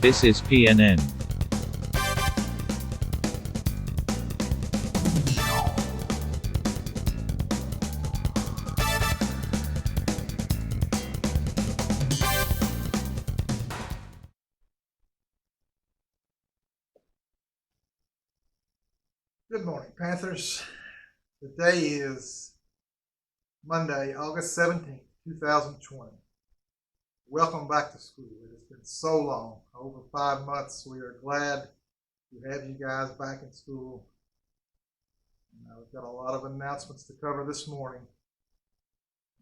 This is PNN. Good morning, Panthers. Today is Monday, August 17th, 2020. Welcome back to school. It has been so long, over 5 months. We are glad to have you guys back in school. We've got a lot of announcements to cover this morning.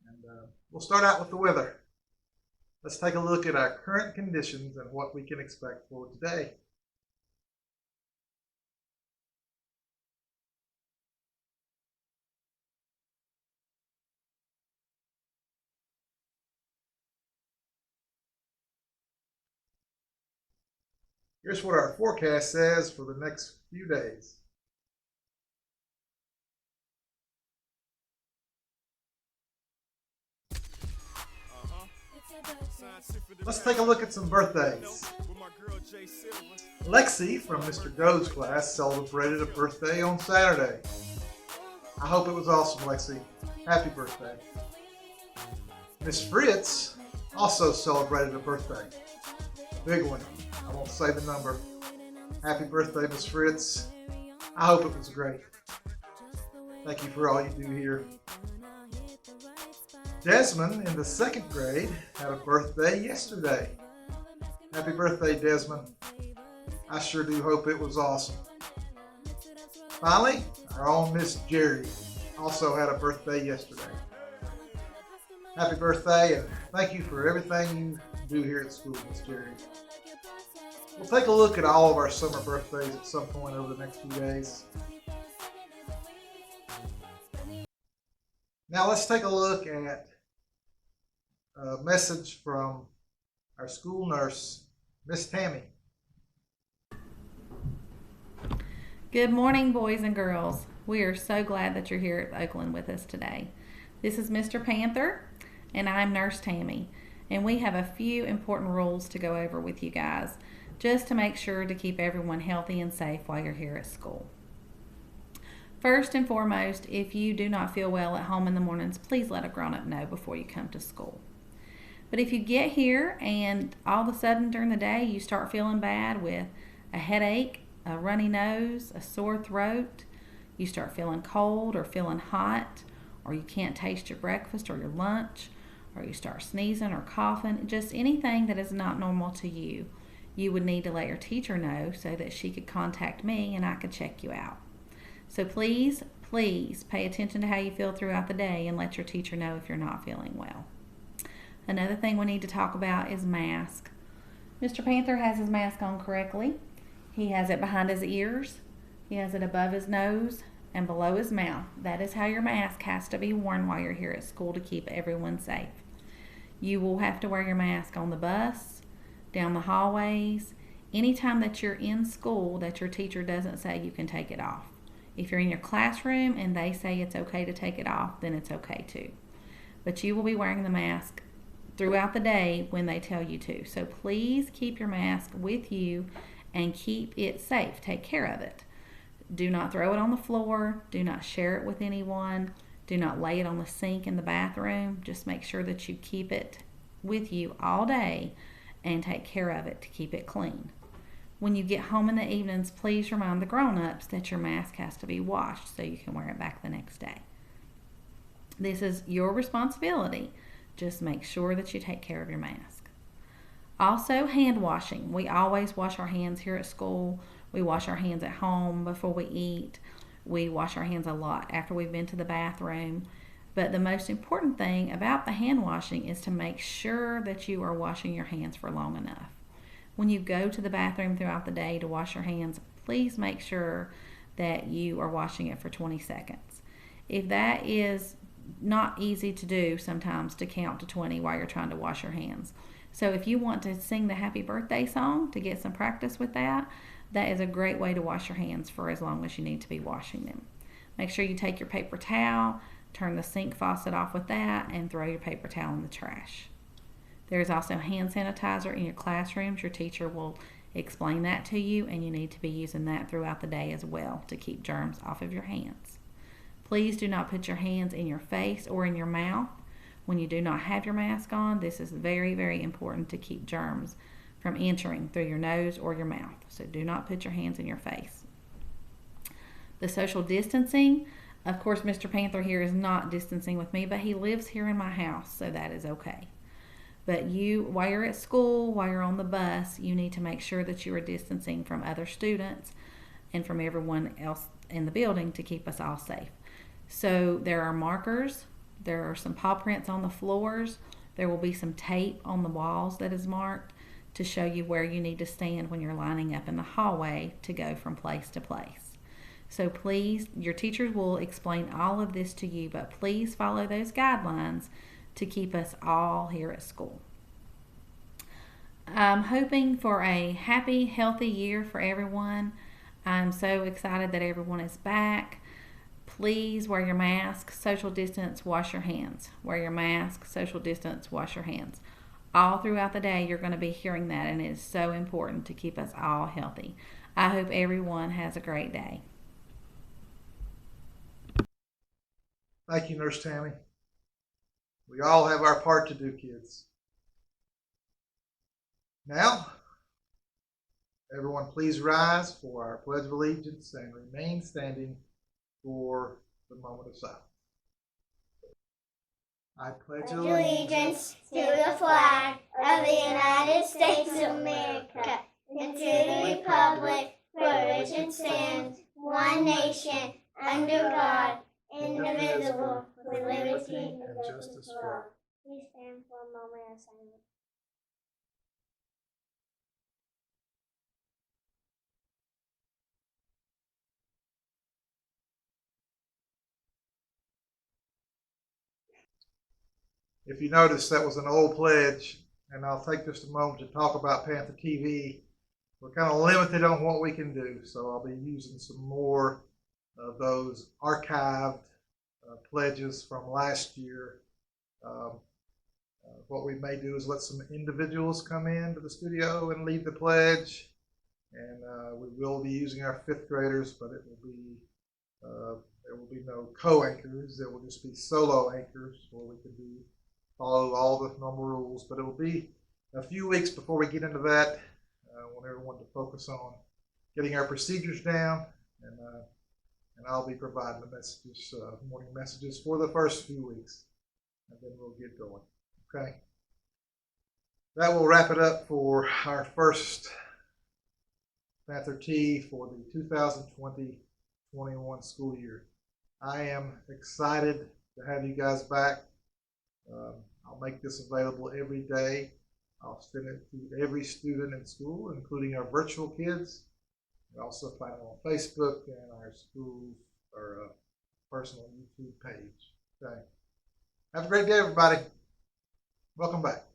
And we'll start out with the weather. Let's take a look at our current conditions and what we can expect for today. Here's what our forecast says for the next few days. Let's take a look at some birthdays. Lexi from Mr. Go's class celebrated a birthday on Saturday. I hope it was awesome, Lexi. Happy birthday. Miss Fritz also celebrated a birthday. Big one. I won't say the number. Happy birthday, Miss Fritz. I hope it was great. Thank you for all you do here. Desmond in the 2nd grade had a birthday yesterday. Happy birthday, Desmond. I sure do hope it was awesome. Finally, our own Miss Jerry also had a birthday yesterday. Happy birthday, and thank you for everything you do here at school, Miss Jerry. We'll take a look at all of our summer birthdays at some point over the next few days. Now let's take a look at a message from our school nurse, Miss Tammy. Good morning, boys and girls. We are so glad that you're here at Oakland with us today. This is Mr. Panther, and I'm Nurse Tammy, and we have a few important rules to go over with you guys, just to make sure to keep everyone healthy and safe while you're here at school. First and foremost, if you do not feel well at home in the mornings, please let a grown-up know before you come to school. But if you get here and all of a sudden during the day you start feeling bad with a headache, a runny nose, a sore throat, you start feeling cold or feeling hot, or you can't taste your breakfast or your lunch, or you start sneezing or coughing, just anything that is not normal to you, you would need to let your teacher know so that she could contact me and I could check you out. So please pay attention to how you feel throughout the day and let your teacher know if you're not feeling well. Another thing we need to talk about is mask. Mr. Panther has his mask on correctly. He has it behind his ears. He has it above his nose and below his mouth. That is how your mask has to be worn while you're here at school to keep everyone safe. You will have to wear your mask on the bus, down the hallways, anytime that you're in school that your teacher doesn't say you can take it off. If you're in your classroom and they say it's okay to take it off, then it's okay too. But you will be wearing the mask throughout the day when they tell you to. So please keep your mask with you and keep it safe. Take care of it. Do not throw it on the floor. Do not share it with anyone. Do not lay it on the sink in the bathroom. Just make sure that you keep it with you all day and take care of it to keep it clean. When you get home in the evenings, please remind the grown-ups that your mask has to be washed so you can wear it back the next day. This is your responsibility. Just make sure that you take care of your mask. Also, hand washing. We always wash our hands here at school. We wash our hands at home before we eat. We wash our hands a lot after we've been to the bathroom. But the most important thing about the hand washing is to make sure that you are washing your hands for long enough. When you go to the bathroom throughout the day to wash your hands, please make sure that you are washing it for 20 seconds. If that is not easy to do sometimes, to count to 20 while you're trying to wash your hands. So if you want to sing the happy birthday song to get some practice with that, that is a great way to wash your hands for as long as you need to be washing them. Make sure you take your paper towel, turn the sink faucet off with that, and throw your paper towel in the trash. There is also hand sanitizer in your classrooms. Your teacher will explain that to you, and you need to be using that throughout the day as well to keep germs off of your hands. Please do not put your hands in your face or in your mouth when you do not have your mask on. This is very, very important to keep germs from entering through your nose or your mouth. So do not put your hands in your face. The social distancing, of course, Mr. Panther here is not distancing with me, but he lives here in my house, so that is okay. But you, while you're at school, while you're on the bus, you need to make sure that you are distancing from other students and from everyone else in the building to keep us all safe. So there are markers, there are some paw prints on the floors, there will be some tape on the walls that is marked to show you where you need to stand when you're lining up in the hallway to go from place to place. So please, your teachers will explain all of this to you, but please follow those guidelines to keep us all here at school. I'm hoping for a happy, healthy year for everyone. I'm so excited that everyone is back. Please wear your mask, social distance, wash your hands. Wear your mask, social distance, wash your hands. All throughout the day, you're going to be hearing that, and it is so important to keep us all healthy. I hope everyone has a great day. Thank you, Nurse Tammy. We all have our part to do, kids. Now, everyone please rise for our Pledge of Allegiance and remain standing for the moment of silence. I pledge allegiance to the flag of the United States of America and to the republic for which it stands, one nation, under God, indivisible, with liberty and justice for all. Please stand for a moment of silence. If you notice, that was an old pledge, and I'll take just a moment to talk about Panther TV. We're kind of limited on what we can do, so I'll be using some more of those archived pledges from last year. What we may do is let some individuals come into the studio and lead the pledge, and we will be using our fifth graders, but it will be there will be no co-anchors. There will just be solo anchors where we can follow all the normal rules, but it will be a few weeks before we get into that. I want everyone to focus on getting our procedures down, and I'll be providing the messages, morning messages for the first few weeks, and then we'll get going. Okay. That will wrap it up for our first Panther T for the 2020-21 school year. I am excited to have you guys back. I'll make this available every day. I'll send it to every student in school, including our virtual kids. You also find it on Facebook and our school's personal YouTube page. Okay. Have a great day, everybody. Welcome back.